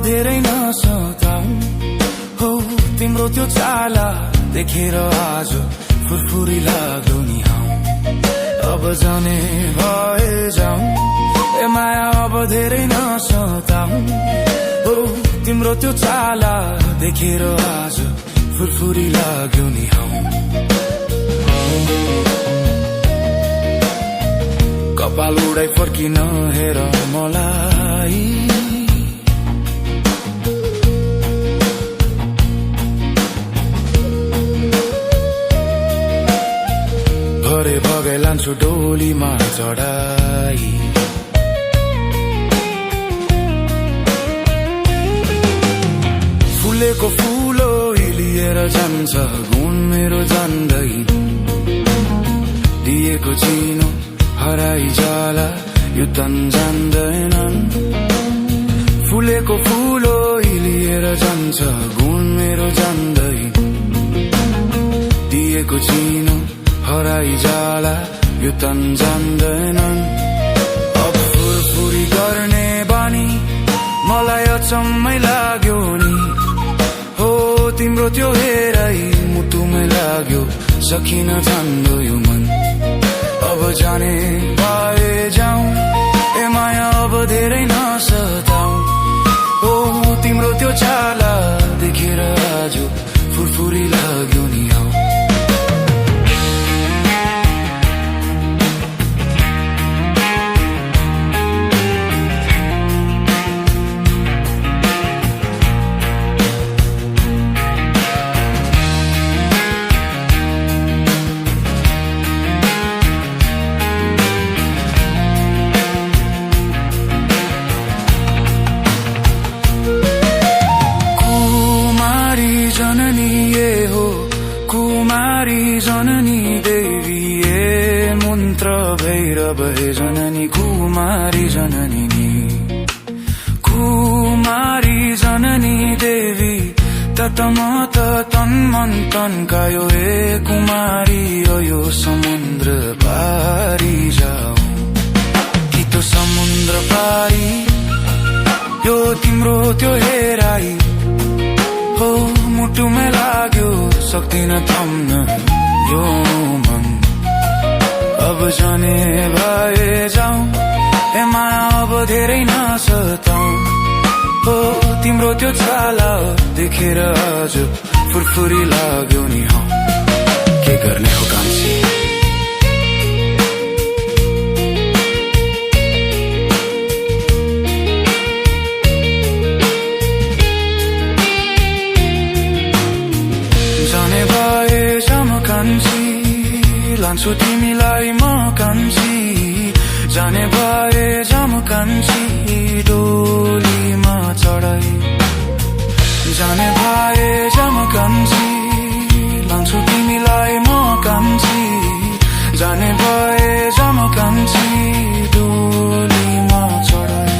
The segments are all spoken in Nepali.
धेरै नसताऊ हो तिम्रो त्यो चाला देखेर आज फुरफुरी लाग्यो नि हौ अब जाने भए जाऊ ए माया अब धेरै नसताऊ हो तिम्रो त्यो चाला देखेर आज फुरफुरी लाग्यो नि हौ कपाल उडाइ फर्किन हेर मलाई भरे भगाइ लान्छु डोलीमा चढाई फुलेको फुलो हिलिएर जान्छ गुण मेरो जान्दैन दिएको चिनो हराई जाला यो तन जान्दैनन् फुलेको फुलो हिलिएर जान्छ गुण मेरो जान्दैन दिएको चिनो हराई जाला यो तन जान्दैनन् अब फुरफुरी गर्ने बानी मलाई अचम्मै लाग्यो नि हो तिम्रो त्यो हेराइ मुटुमै लाग्यो सकिन जान्दो यो मन अब जाने भए जाऊ ए माया अब धेरै नसताऊ हो तिम्रो त्यो चाला देखेर आज फुरफुरी लाग्यो नि हौ जननी ये हो कुमारी जननी देवी ये मन्त्र भैरव हे जननी कुमारी जननी नि कुमारी जननी देवी ततमत तन मन तन्कायो हे कुमारी यो समुद्र पारी जाऊ कि तो समुद्र पारी यो तिम्रो त्यो हेराई हो मुटुमा लाग्यो सक्दिन थम्न यो मन अब जाने भए जाऊ ए माया अब धेरै नसताऊ हो तिम्रो त्यो चाला देखेर आज फुरफुरी लाग्यो नि हौ के गर्ने हो कान्छी लान्छु तिमीलाई म कान्छी जाने भए जाम कान्छी डोलीमा चढाई जाने भए जाम कान्छी लान्छु तिमीलाई म कान्छी जाने भए जाम कान्छी डोलीमा चढाई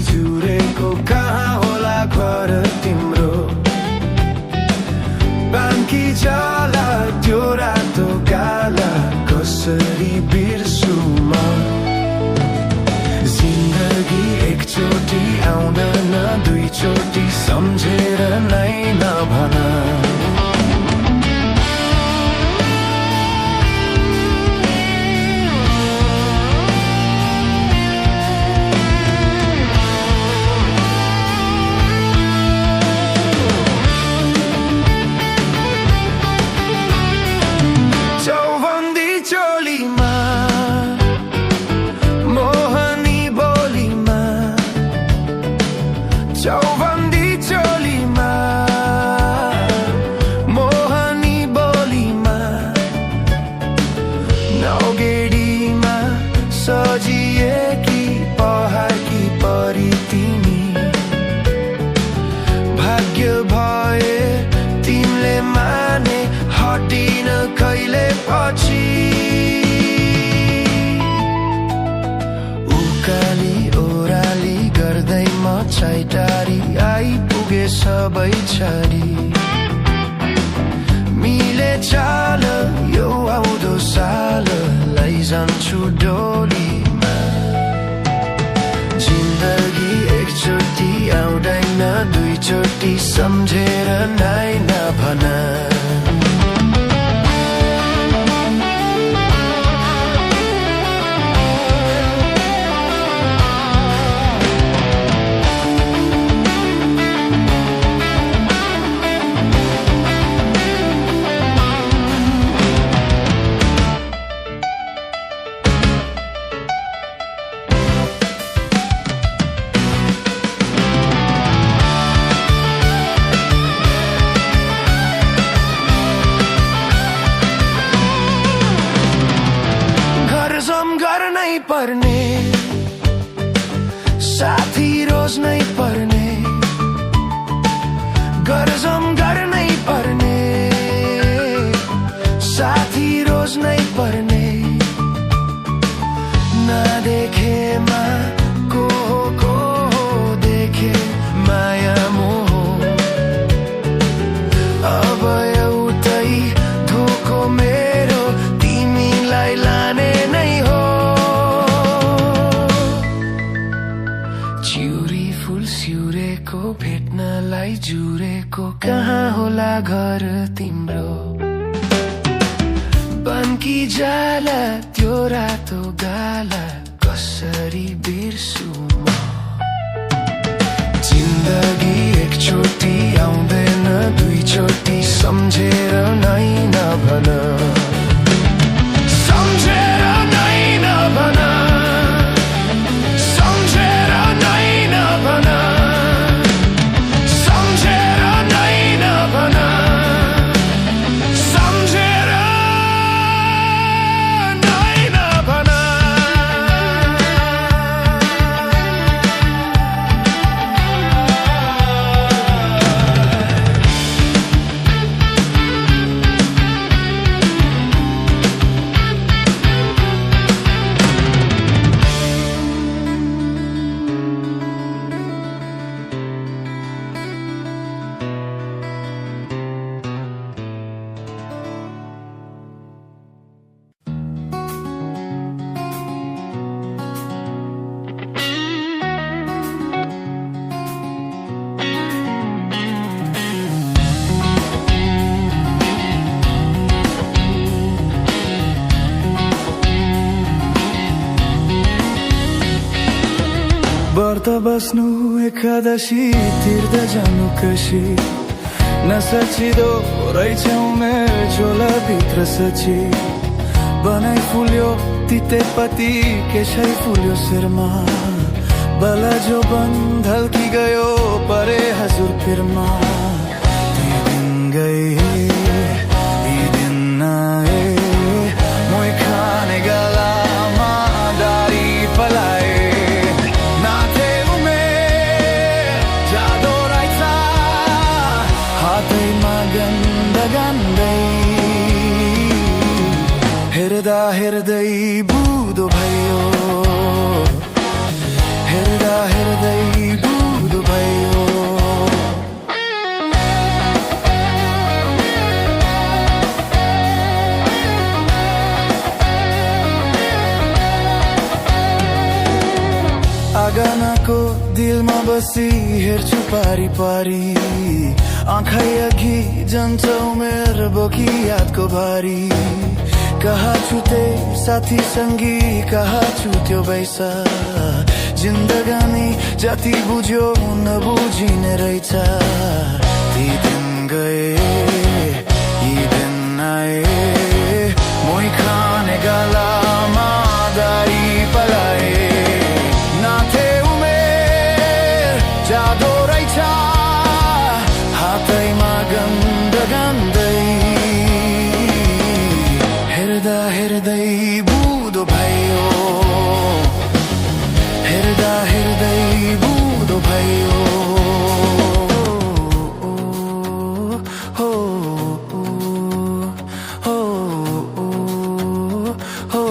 जुरेको कहाँ होला घर तिम्रो बाँकी जाला त्यो रातो काला कसरी बिर्सु म जिन्दगी एकचोटि आउँदैन दुईचोटि सम्झेर नै नभन चौबन्दी चोलीमा सबै छरी मिले चाल यो आउँदो साल लैजान्छु डोलीमा जिन्दगी एकचोटि आउँदैन दुईचोटि सम्झेर नाइ नभन गर्नै पर्ने साथी रोज्नै पर्ने गरजम गर्नै पर्ने साथी रोज्नै पर्ने नदेखेमा को हो देखे माया मोह अब एउटै धोको मेरो तिमीलाई लाने नै हो चिउरी फुल सिउरेको भेट्नलाई जुरेको कहाँ होला घर तिम्रो बान्की जाला त्यो रातो गाला कसरी बिर्सु म जिन्दगी एकचोटि आउँदैन दुईचोटि सम्झेर नै नभन सम्झेर नै नभन सम्झेर नै नभन सम्झेर नै नभन सम्झेर नै नभन व्रत बस्नु एकादशी तीर्थ जानु कशी नसचिदो रहेछौ मेरो झोला भित्र सची बनाइ फुल्यो तितेपति केशै फुल्यो शिरमा बला जो बन्धल कि गयो परे हजुर फिरमा ती दिन गए यी दिन आए मोइ खाने गलामा दारी पलाए हेर्दा हेर्दै बुदो भयो हेर्दा हेर्दै बुदो भयो आँगनको दिलमा बसी हेर्छु पारी पारी आँखै अघि जान्छौ मेरो बोकी यादको भारी कहाँ छुटे साथी संगी कहाँ छुट्यो बैसा जिन्दगानी जति बुझ्यो नबुझिने रहेछ ती दिन गए यी दिन आए मोइ खाने गालामा दारी पलाए नाथे उमेर जादो रहेछ हातैमा गन्ध गन्दै हेर्दा हेर्दै बुदो भयो हेर्दा हेर्दै बुदो भयो हो हो हो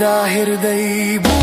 हेर्दा हेर्दै